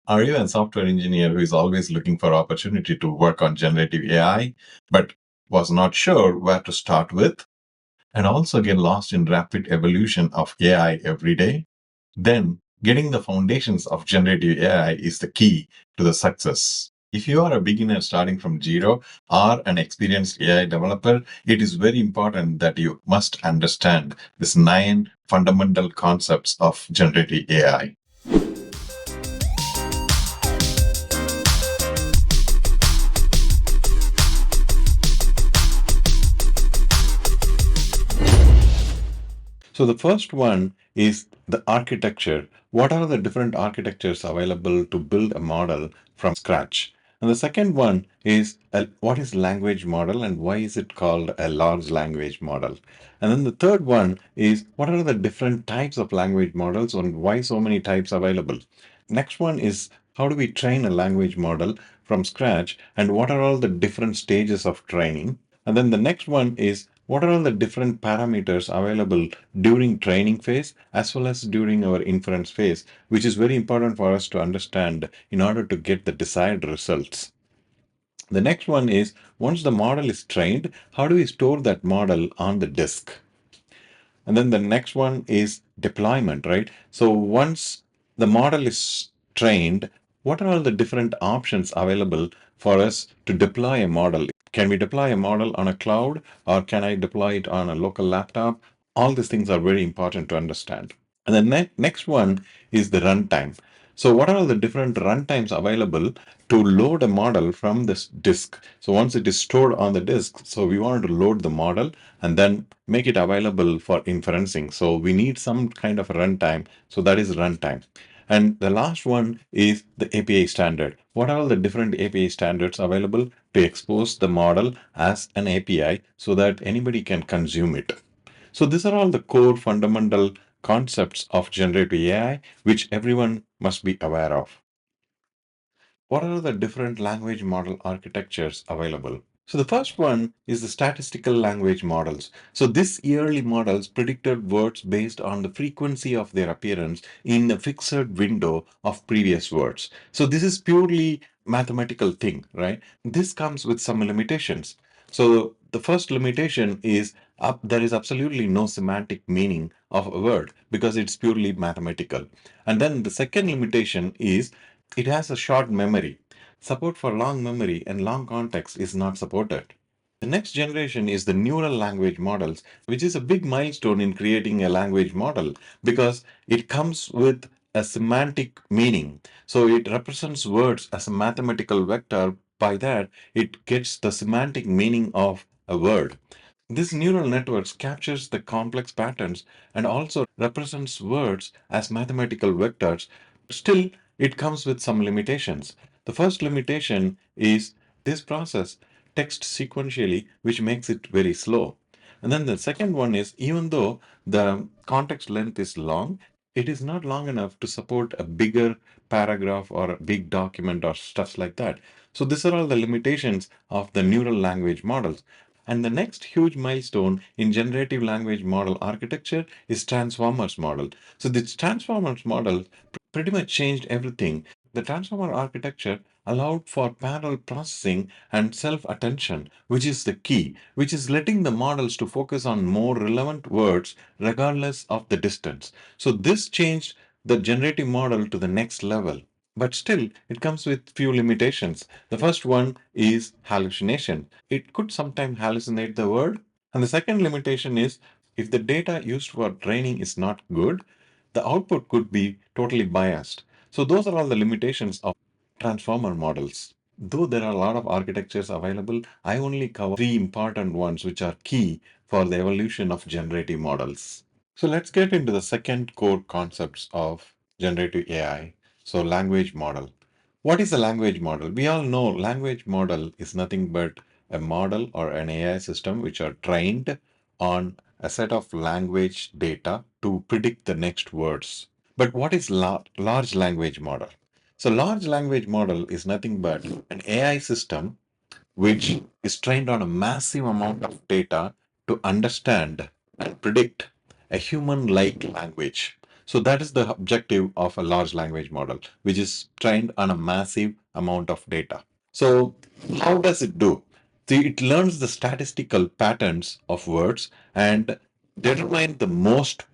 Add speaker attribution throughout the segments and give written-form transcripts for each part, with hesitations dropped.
Speaker 1: Are you a software engineer who is always looking for opportunity to work on generative AI, but was not sure where to start with, and also get lost in rapid evolution of AI every day? Then getting the foundations of generative AI is the key to the success. If you are a beginner starting from zero or an experienced AI developer, it is very important that you must understand these 9 fundamental concepts of generative AI. So the first one is the architecture. What are the different architectures available to build a model from scratch? And the second one is what is language model and why is it called a large language model? And then the third one is what are the different types of language models and why so many types available? Next one is how do we train a language model from scratch and what are all the different stages of training? And then the next one is what are all the different parameters available during training phase as well as during our inference phase, which is very important for us to understand in order to get the desired results. The next one is once the model is trained, how do we store that model on the disk? And then the next one is deployment, right? So once the model is trained, what are all the different options available for us to deploy a model? Can we deploy a model on a cloud or can I deploy it on a local laptop? All these things are very important to understand. And the next one is the runtime. So, what are the different runtimes available to load a model from this disk? So, once it is stored on the disk, so we want to load the model and then make it available for inferencing. So, we need some kind of runtime. So, that is runtime. And the last one is the API standard. What are all the different API standards available to expose the model as an API so that anybody can consume it? So these are all the core fundamental concepts of generative AI, which everyone must be aware of. What are the different language model architectures available? So the first one is the statistical language models. So these yearly models predicted words based on the frequency of their appearance in a fixed window of previous words. So this is purely mathematical thing, right? This comes with some limitations. So the first limitation is there is absolutely no semantic meaning of a word because it's purely mathematical. And then the second limitation is it has a short memory. Support for long memory and long context is not supported. The next generation is the neural language models, which is a big milestone in creating a language model because it comes with a semantic meaning. So it represents words as a mathematical vector. By that, it gets the semantic meaning of a word. This neural networks captures the complex patterns and also represents words as mathematical vectors. Still, it comes with some limitations. The first limitation is this process text sequentially, which makes it very slow. And then the second one is even though the context length is long, it is not long enough to support a bigger paragraph or a big document or stuff like that. So these are all the limitations of the neural language models. And the next huge milestone in generative language model architecture is transformers model. So this transformers model pretty much changed everything. The transformer architecture allowed for parallel processing and self-attention, which is the key, which is letting the models to focus on more relevant words regardless of the distance. So this changed the generative model to the next level. But still, it comes with few limitations. The first one is hallucination. It could sometimes hallucinate the word. And the second limitation is if the data used for training is not good, the output could be totally biased. So those are all the limitations of transformer models. Though there are a lot of architectures available, I only cover three important ones which are key for the evolution of generative models. So let's get into the second core concepts of generative AI. So language model. What is a language model? We all know language model is nothing but a model or an AI system which are trained on a set of language data to predict the next words. But what is large language model? So large language model is nothing but an AI system which is trained on a massive amount of data to understand and predict a human like language. So that is the objective of a large language model, which is trained on a massive amount of data. So how does it do? See, it learns the statistical patterns of words and determine the most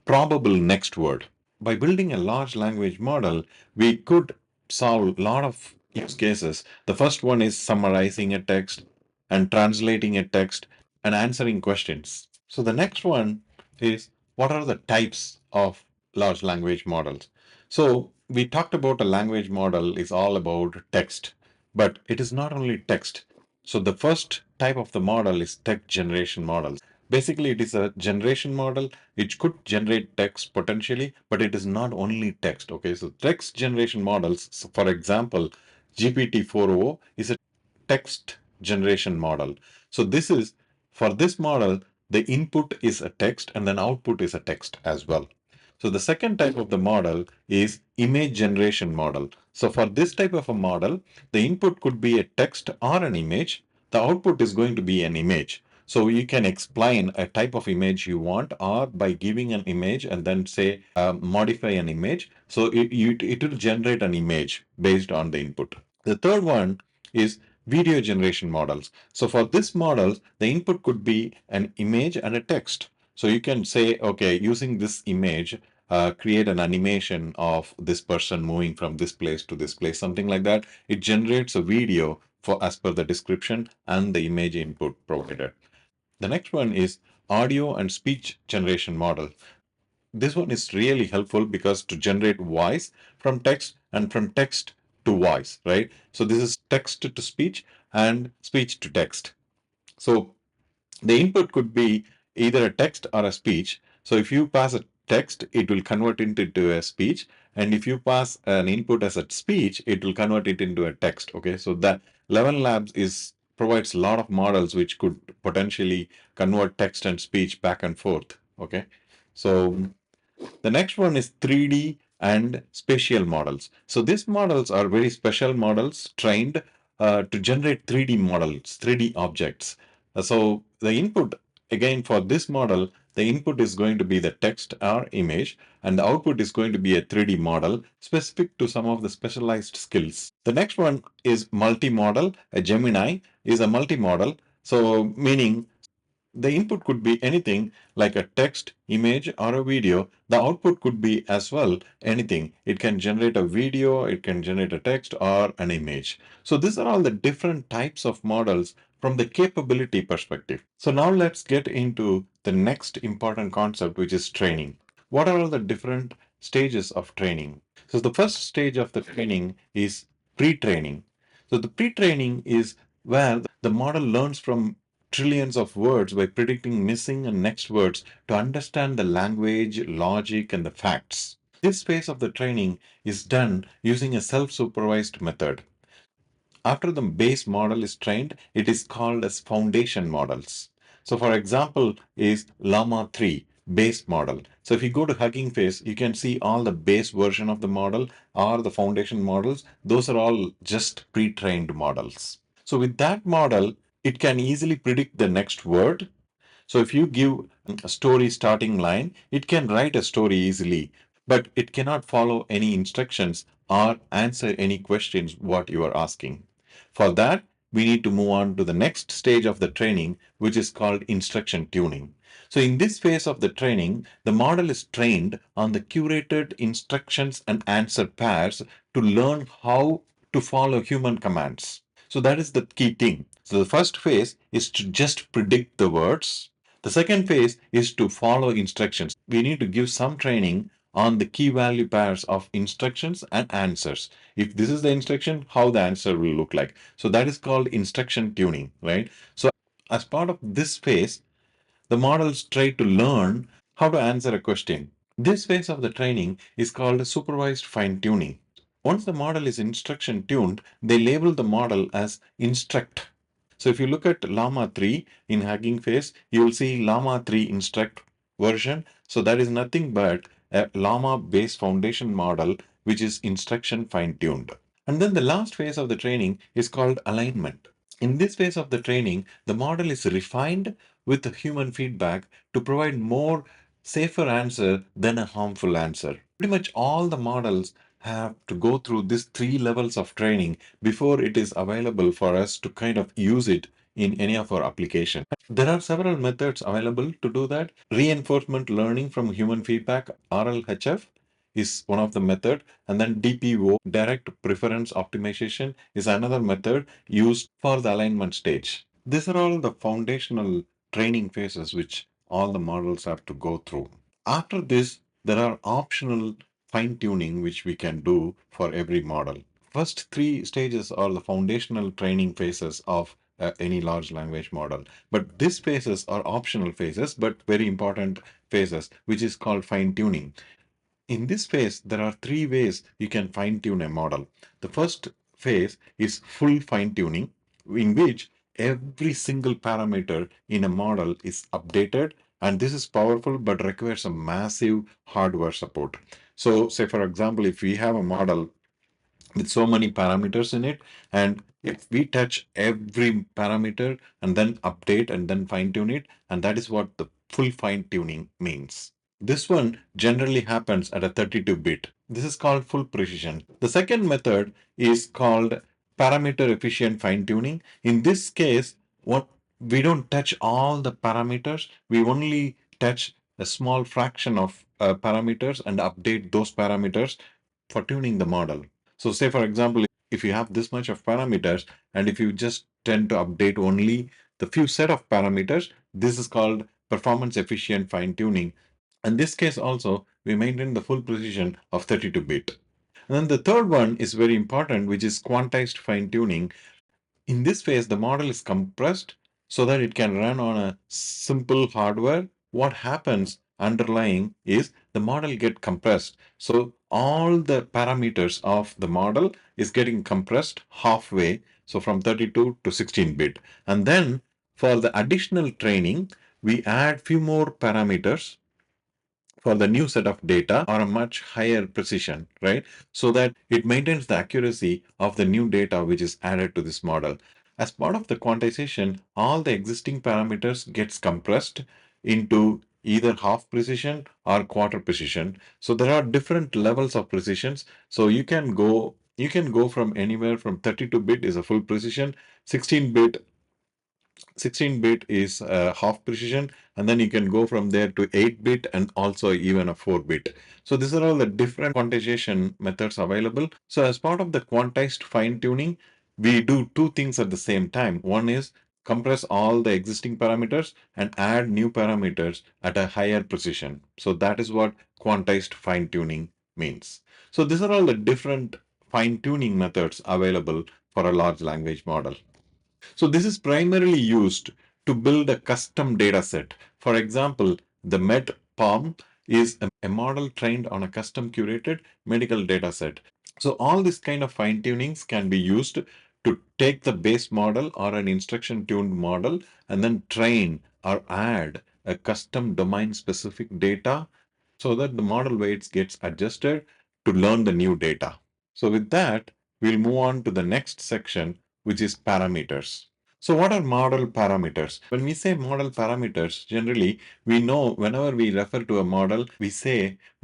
Speaker 1: probable next word. By building a large language model, we could solve a lot of use cases. The first one is summarizing a text and translating a text and answering questions. So the next one is, what are the types of large language models? So we talked about a language model is all about text, but it is not only text. So the first type of the model is text generation models. Basically, it is a generation model. It could generate text potentially, but it is not only text. Okay, so text generation models, so for example, GPT-4o is a text generation model. So this is, for this model, the input is a text and then output is a text as well. So the second type of the model is image generation model. So for this type of a model, the input could be a text or an image. The output is going to be an image. So you can explain a type of image you want, or by giving an image and then say modify an image. So it will generate an image based on the input. The third one is video generation models. So for this model, the input could be an image and a text. So you can say, okay, using this image, create an animation of this person moving from this place to this place, something like that. It generates a video for as per the description and the image input provided. The next one is audio and speech generation model. This one is really helpful because to generate voice from text and from text to voice, right? So this is text to speech and speech to text. So the input could be either a text or a speech. So if you pass a text, it will convert it into a speech. And if you pass an input as a speech, it will convert it into a text. Okay. So that 11 Labs is provides a lot of models which could potentially convert text and speech back and forth. Okay. So the next one is 3D and spatial models. So these models are very special models trained to generate 3D models, 3D objects. So the input, again, for this model, the input is going to be the text or image, and the output is going to be a 3D model specific to some of the specialized skills. The next one is multimodal. A Gemini is a multimodal. So meaning the input could be anything like a text, image, or a video. The output could be as well anything. It can generate a video, it can generate a text, or an image. So these are all the different types of models from the capability perspective. So now let's get into the next important concept, which is training. What are all the different stages of training? So the first stage of the training is pre-training. So the pre-training is where the model learns from trillions of words by predicting missing and next words to understand the language, logic, and the facts. This phase of the training is done using a self-supervised method. After the base model is trained, it is called as foundation models. So for example is Llama 3 base model. So if you go to Hugging Face, you can see all the base version of the model or the foundation models. Those are all just pre-trained models. So with that model, it can easily predict the next word. So if you give a story starting line, it can write a story easily, but it cannot follow any instructions or answer any questions what you are asking. For that, we need to move on to the next stage of the training, which is called instruction tuning. So in this phase of the training, the model is trained on the curated instructions and answer pairs to learn how to follow human commands. So that is the key thing. So the first phase is to just predict the words. The second phase is to follow instructions. We need to give some training on the key value pairs of instructions and answers. If this is the instruction, how the answer will look like. So that is called instruction tuning, right? So as part of this phase, the models try to learn how to answer a question. This phase of the training is called supervised fine tuning. Once the model is instruction tuned, they label the model as instruct. So if you look at Llama 3 in Hugging Face, you will see Llama 3 instruct version. So that is nothing but a Llama based foundation model which is instruction fine tuned. And then the last phase of the training is called alignment. In this phase of the training, the model is refined with human feedback to provide more safer answer than a harmful answer. Pretty much all the models have to go through these three levels of training before it is available for us to kind of use it in any of our application. There are several methods available to do that. Reinforcement learning from human feedback, RLHF, is one of the method, and then DPO, direct preference optimization, is another method used for the alignment stage. These are all the foundational training phases which all the models have to go through. After this, there are optional fine tuning which we can do for every model. First three stages are the foundational training phases of any large language model. But these phases are optional phases, but very important phases, which is called fine tuning. In this phase, there are three ways you can fine tune a model. The first phase is full fine tuning, in which every single parameter in a model is updated, and this is powerful but requires a massive hardware support. So, say for example, if we have a model with so many parameters in it, and if we touch every parameter and then update and then fine tune it, and that is what the full fine tuning means. This one generally happens at a 32-bit. This is called full precision. The second method is called parameter efficient fine tuning. In this case, what we don't touch all the parameters, we only touch a small fraction of parameters and update those parameters for tuning the model. So say for example, if you have this much of parameters and if you just tend to update only the few set of parameters, this is called performance efficient fine tuning. In this case also, we maintain the full precision of 32-bit. And then the third one is very important, which is quantized fine tuning. In this phase, the model is compressed so that it can run on a simple hardware. What happens underlying is the model get compressed. So all the parameters of the model is getting compressed halfway. So from 32 to 16-bit. And then for the additional training, we add few more parameters for the new set of data or a much higher precision, right? So that it maintains the accuracy of the new data which is added to this model. As part of the quantization, all the existing parameters gets compressed into either half precision or quarter precision. So there are different levels of precisions. So you can go from anywhere from 32-bit is a full precision, 16-bit 16-bit is half precision, and then you can go from there to 8-bit and also even a 4-bit. So these are all the different quantization methods available. So as part of the quantized fine tuning, we do two things at the same time. One is compress all the existing parameters and add new parameters at a higher precision. So that is what quantized fine tuning means. So these are all the different fine tuning methods available for a large language model. So this is primarily used to build a custom data set. For example, the MedPalm is a model trained on a custom curated medical data set. So all this kind of fine tunings can be used to take the base model or an instruction tuned model and then train or add a custom domain specific data so that the model weights gets adjusted to learn the new data. So with that, we'll move on to the next section, which is parameters. So what are model parameters? When we say model parameters, generally we know whenever we refer to a model, we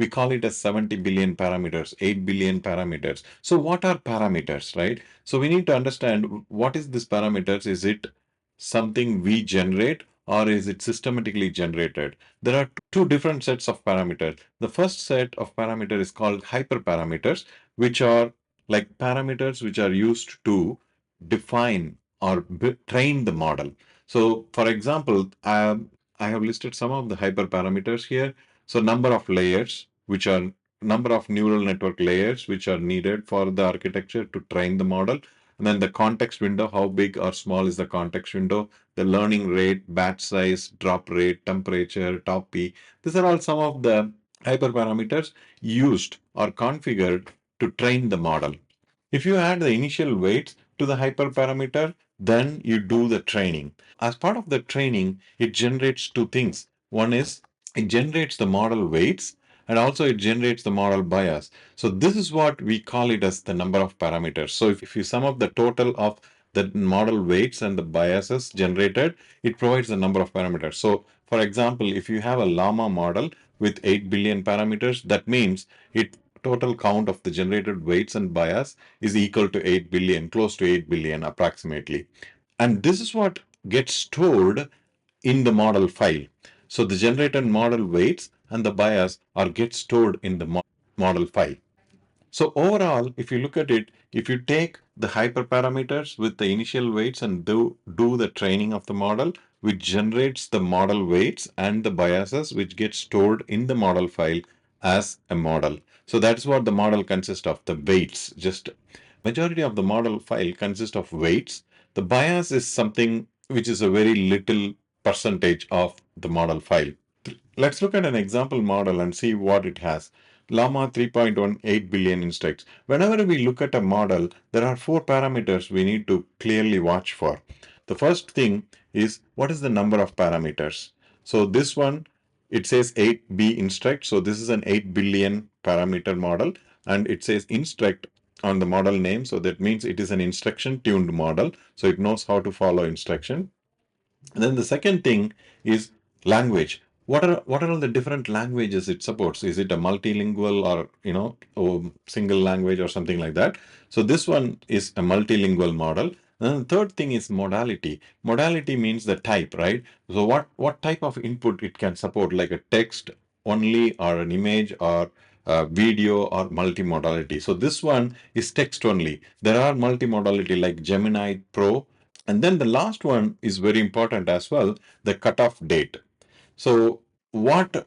Speaker 1: call it as 70 billion parameters, 8 billion parameters. So what are parameters, right? So we need to understand what is this parameters. Is it something we generate or is it systematically generated? There are two different sets of parameters. The first set of parameters is called hyperparameters, which are like parameters which are used to define or train the model. So, for example, I have listed some of the hyperparameters here. So, number of layers, which are number of neural network layers which are needed for the architecture to train the model. And then the context window, how big or small is the context window, the learning rate, batch size, drop rate, temperature, top P. These are all some of the hyperparameters used or configured to train the model. If you add the initial weights to the hyperparameter, then you do the training. As part of the training, it generates two things. One is it generates the model weights and also it generates the model bias. So this is what we call it as the number of parameters. So if you sum up the total of the model weights and the biases generated, it provides the number of parameters. So For example, if you have a llama model with 8 billion parameters, that means it total count of the generated weights and bias is equal to 8 billion, close to 8 billion approximately. And this is what gets stored in the model file. So the generated model weights and the bias are get stored in the model file. So overall, if you look at it, if you take the hyperparameters with the initial weights and do the training of the model, which generates the model weights and the biases, which get stored in the model file as a model. So that's what the model consists of, the weights. Just majority of the model file consists of weights. The bias is something which is a very little percentage of the model file. Let's look at an example model and see what it has. Llama 3.18 billion instructs. Whenever we look at a model, there are four parameters we need to clearly watch for. The first thing is what is the number of parameters. So this one, it says 8B instruct. So this is an 8 billion parameter model, and it says instruct on the model name. So that means it is an instruction tuned model. So it knows how to follow instruction. And then the second thing is language. What are all the different languages it supports? Is it a multilingual or single language or something like that? So this one is a multilingual model. And the third thing is modality. Modality means the type, right? So what type of input it can support, like a text only or an image or video or multimodality. So this one is text only. There are multimodality like Gemini Pro, and then the last one is very important as well, the cutoff date. So what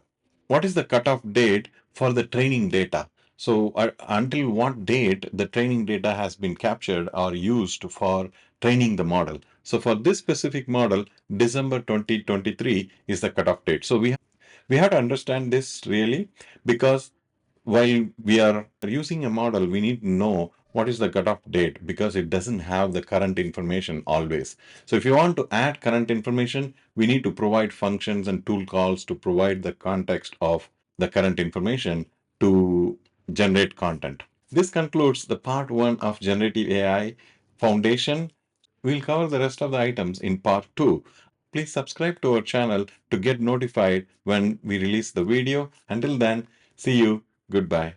Speaker 1: is the cutoff date for the training data? So until what date the training data has been captured or used for training the model. So for this specific model, December 2023 is the cutoff date. So we have to understand this really, because while we are using a model, we need to know what is the cutoff date because it doesn't have the current information always. So if you want to add current information, we need to provide functions and tool calls to provide the context of the current information to generate content. This concludes the part one of generative AI foundation. We'll cover the rest of the items in part two. Please subscribe to our channel to get notified when we release the video. Until then, see you. Goodbye.